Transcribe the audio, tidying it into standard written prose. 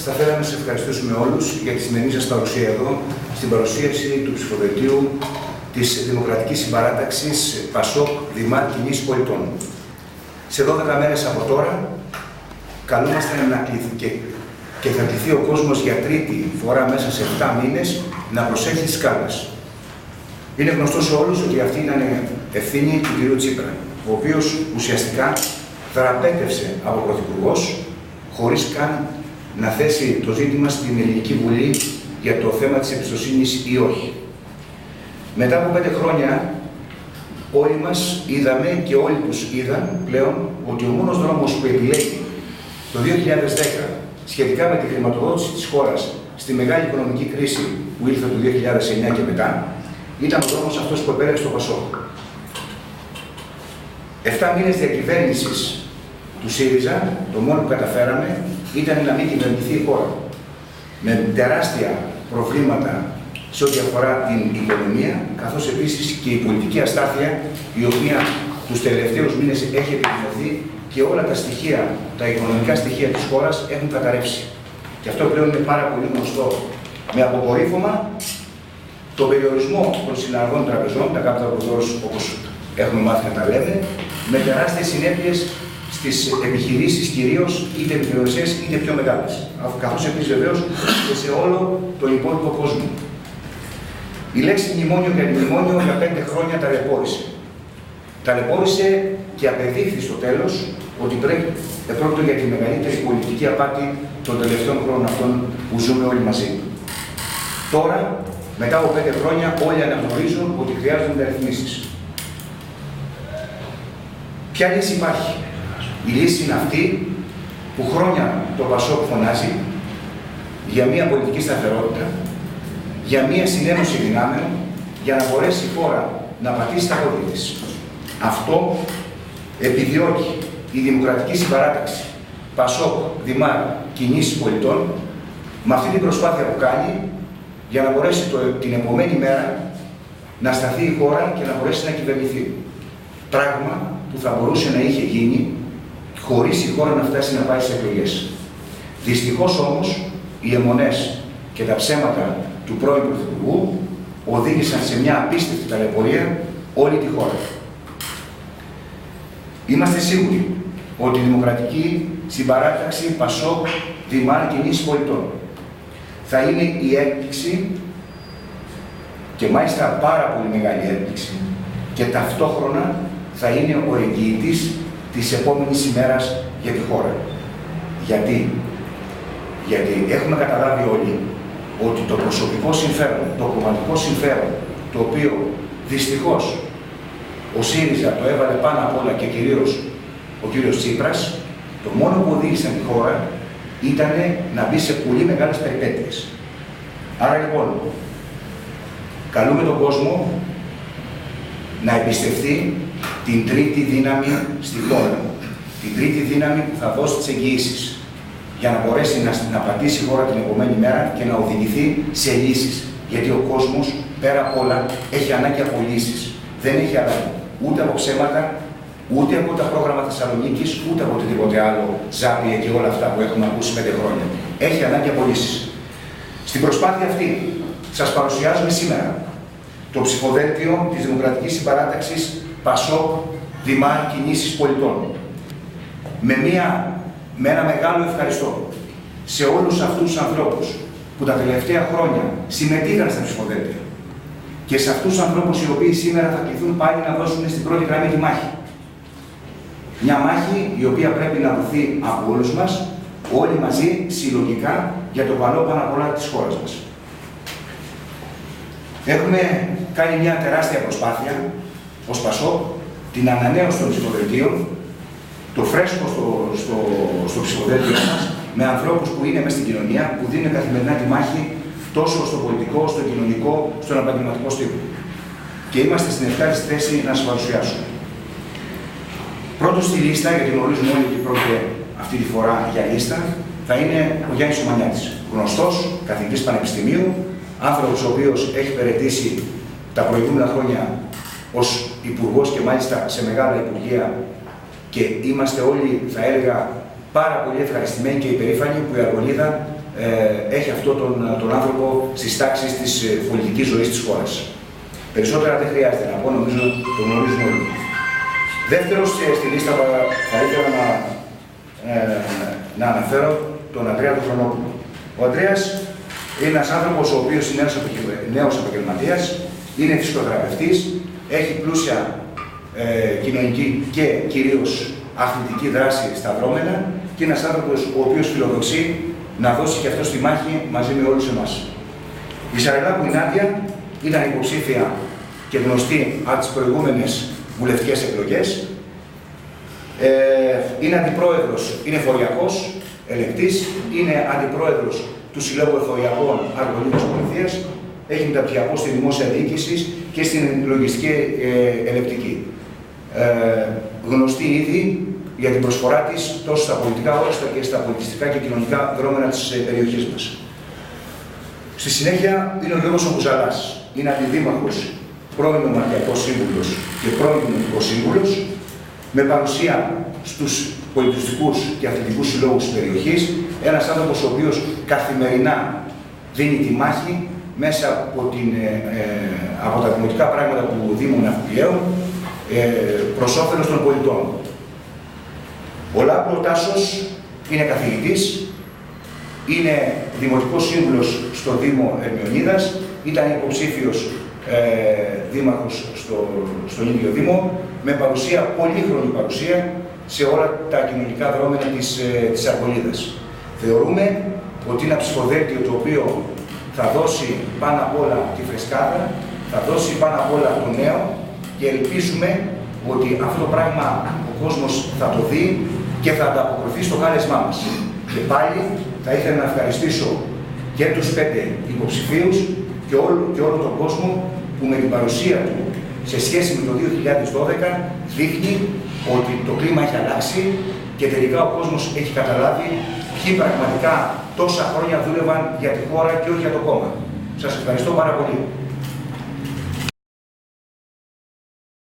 θα θέλαμε να σας ευχαριστήσουμε όλους για τη σημερινή σας παρουσία εδώ, στην παρουσίαση του ψηφοδελτίου της Δημοκρατικής Συμπαράταξης ΠΑΣΟΚ Δημάρ Κοινής Πολιτών. Σε 12 μέρες από τώρα, καλούμαστε να κληθεί και θα κληθεί ο κόσμος για τρίτη φορά μέσα σε 7 μήνες να προσέχει τις κάλπες. Είναι γνωστό σε όλους ότι αυτή ήταν ευθύνη του κ. Τσίπρα, ο οποίος ουσιαστικά δραπέτευσε από πρωθυπουργός, χωρίς καν να θέσει το ζήτημα στην Ελληνική Βουλή για το θέμα της εμπιστοσύνης ή όχι. Μετά από 5 χρόνια, όλοι μας είδαμε και όλοι τους είδαν πλέον ότι ο μόνος δρόμος που επιλέγει το 2010 σχετικά με τη χρηματοδότηση της χώρας στη μεγάλη οικονομική κρίση που ήρθε το 2009 και μετά, ήταν ο δρόμος αυτός που επέλεξε το ΠΑΣΟΚ. 7 μήνες διακυβέρνησης του ΣΥΡΙΖΑ, το μόνο που καταφέραμε ήταν να μην κυβερνηθεί η χώρα. Με τεράστια προβλήματα σε ό,τι αφορά την οικονομία, καθώς επίσης και η πολιτική αστάθεια, η οποία τους τελευταίους μήνες έχει επιδεινωθεί και όλα τα στοιχεία, τα οικονομικά στοιχεία της χώρας έχουν καταρρεύσει. Και αυτό πλέον είναι πάρα πολύ γνωστό. Με αποκορύφωμα τον περιορισμό των συναλλαγών τραπεζών, τα capital controls όπως έχουμε μάθει να τα λέμε, με τεράστιες συνέπειες στις επιχειρήσεις κυρίως, είτε μικρομεσαίες είτε πιο μεγάλες. Καθώς επίσης βεβαίως και σε όλο τον υπόλοιπο κόσμο. Η λέξη μνημόνιο και αντιμνημόνιο για 5 χρόνια ταλαιπώρησε. Ταλαιπώρησε και απεδείχθη στο τέλος ότι πρόκειται για τη μεγαλύτερη πολιτική απάτη των τελευταίων χρόνων αυτών που ζούμε όλοι μαζί. Τώρα, μετά από 5 χρόνια, όλοι αναγνωρίζουν ότι χρειάζονται μεταρρυθμίσεις. Ποια λύση υπάρχει? Η λύση είναι αυτή που χρόνια το ΠΑΣΟΚ φωνάζει για μια πολιτική σταθερότητα, για μια συνένωση δυνάμεων, για να μπορέσει η χώρα να πατήσει τα πόδια της. Αυτό επιδιώκει η Δημοκρατική Συμπαράταξη ΠΑΣΟΚ Δημάρ Κοινής Πολιτών με αυτή την προσπάθεια που κάνει για να μπορέσει την επομένη μέρα να σταθεί η χώρα και να μπορέσει να κυβερνηθεί. Πράγμα που θα μπορούσε να είχε γίνει χωρίς η χώρα να φτάσει να πάει σε εκλογές. Δυστυχώς όμως, οι αιμονές και τα ψέματα του πρώην Πρωθυπουργού οδήγησαν σε μια απίστευτη ταλαιπωρία όλη τη χώρα. Είμαστε σίγουροι ότι η Δημοκρατική Συμπαράταξη ΠΑΣΟΚ Δημάρ Κοινής Πολιτών θα είναι η έκπληξη, και μάλιστα πάρα πολύ μεγάλη έκπληξη, και ταυτόχρονα θα είναι ο εγγυητής της επόμενης ημέρας για τη χώρα. Γιατί έχουμε καταλάβει όλοι ότι το προσωπικό συμφέρον, το κομματικό συμφέρον, το οποίο δυστυχώς ο ΣΥΡΙΖΑ το έβαλε πάνω απ' όλα και κυρίως ο κύριος Τσίπρας, το μόνο που οδήγησε τη χώρα ήταν να μπει σε πολύ μεγάλες περιπέτειες. Άρα λοιπόν, καλούμε τον κόσμο να εμπιστευτεί την τρίτη δύναμη στη χώρα. Την τρίτη δύναμη που θα δώσει τις εγγυήσεις για να μπορέσει να πατήσει η χώρα την επόμενη μέρα και να οδηγηθεί σε λύσεις. Γιατί ο κόσμος, πέρα απ' όλα, έχει ανάγκη από λύσεις. Δεν έχει ανάγκη ούτε από ψέματα, ούτε από τα πρόγραμμα Θεσσαλονίκης, ούτε από οτιδήποτε άλλο, ζάπια και όλα αυτά που έχουμε ακούσει 5 χρόνια. Έχει ανάγκη από λύσεις. Στην προσπάθεια αυτή, σας παρουσιάζουμε σήμερα το ψηφοδέλτιο της Δημοκρατικής Συμπαράταξης ΠΑΣΟΚ Δημάρ Κοινής Πολιτών. Με ένα μεγάλο ευχαριστώ σε όλους αυτούς τους ανθρώπους που τα τελευταία χρόνια συμμετείχαν στα ψηφοδέλτια και σε αυτούς τους ανθρώπους οι οποίοι σήμερα θα κληθούν πάλι να δώσουν στην πρώτη γραμμή τη μάχη. Μια μάχη η οποία πρέπει να δοθεί από όλους μας, όλοι μαζί, συλλογικά, για το καλό πάνω απ' όλα της χώρας μας. Έχουμε κάνει μια τεράστια προσπάθεια ως ΠΑΣΟΚ, την ανανέωση των ψηφοδελτίων, το φρέσκο στο ψηφοδέλτιο μας, με ανθρώπους που είναι μέσα στην κοινωνία, που δίνουν καθημερινά τη μάχη τόσο στο πολιτικό, στο κοινωνικό, στον επαγγελματικό στίβο. Και είμαστε στην ευχάριστη θέση να σας παρουσιάσουμε. Πρώτος στη λίστα, γιατί γνωρίζουμε όλοι ότι πρόκειται αυτή τη φορά για λίστα, θα είναι ο Γιάννης Ομανιάτης. Γνωστός, καθηγητής πανεπιστημίου, άνθρωπος ο οποίος έχει υπηρετήσει τα προηγούμενα χρόνια ως υπουργός και μάλιστα σε μεγάλα υπουργεία, και είμαστε όλοι, θα έλεγα, πάρα πολύ ευχαριστημένοι και υπερήφανοι που η Αργολίδα έχει αυτόν τον άνθρωπο στις τάξεις της πολιτικής ζωής της χώρας. Περισσότερα δεν χρειάζεται να πω, νομίζω το γνωρίζουν όλοι. Δεύτερος στη λίστα θα ήθελα να αναφέρω τον Ανδρέα τον Χρονόπουλο. Ο Ανδρέας είναι ένας άνθρωπος ο οποίος είναι νέος επαγγελματίας, είναι φυσικοθεραπευτής, έχει πλούσια κοινωνική και κυρίως αθλητική δράση στα δρόμενα και ένας άνθρωπος ο οποίος φιλοδοξεί να δώσει και αυτό στη μάχη μαζί με όλους εμάς. Η Σαρελάκου η Νάντια ήταν υποψήφια και γνωστή από τις προηγούμενες βουλευτικές εκλογές. Είναι αντιπρόεδρος, είναι φοριακός, ελεκτής, είναι αντιπρόεδρος του Συλλόγου Εθωριακών Αργολίδας Πολιτείας, έχει μεταπτυχιακό στη δημόσια διοίκηση και στην λογιστική ελεκτική. Γνωστή ήδη για την προσφορά της τόσο στα πολιτικά όσο και στα πολιτιστικά και κοινωνικά δρόμενα της περιοχής μας. Στη συνέχεια είναι ο Γιώργος Μπουζαλάς. Είναι αντιδήμαρχος, πρώην νομαρχιακός σύμβουλος και πρώην δημοτικός σύμβουλος, με παρουσία στους πολιτιστικούς και αθλητικούς συλλόγους της περιοχής. Ένας άνθρωπος ο οποίος καθημερινά δίνει τη μάχη μέσα από τα δημοτικά πράγματα που δήμουν Ναυπηγαίων προς όφελος των πολιτών. Ο Λάκου Τάσος είναι καθηγητής, είναι δημοτικός σύμβουλος στο Δήμο Ερμιονίδας, ήταν υποψήφιος δήμαρχος στον ίδιο Δήμο, με παρουσία, πολύχρονη παρουσία, σε όλα τα κοινωνικά δρόμενα της Αργολίδας. Θεωρούμε ότι είναι ένα ψηφοδέλτιο το οποίο θα δώσει πάνω απ' όλα τη φρεσκάδα, θα δώσει πάνω απ' όλα το νέο και ελπίζουμε ότι αυτό το πράγμα ο κόσμος θα το δει και θα ανταποκριθεί στο κάλεσμά μας. Και πάλι θα ήθελα να ευχαριστήσω και τους 5 υποψηφίους και όλο τον κόσμο που με την παρουσία του σε σχέση με το 2012 δείχνει ότι το κλίμα έχει αλλάξει και τελικά ο κόσμος έχει καταλάβει ποιοι πραγματικά τόσα χρόνια δούλευαν για τη χώρα και όχι για το κόμμα. Σας ευχαριστώ πάρα πολύ.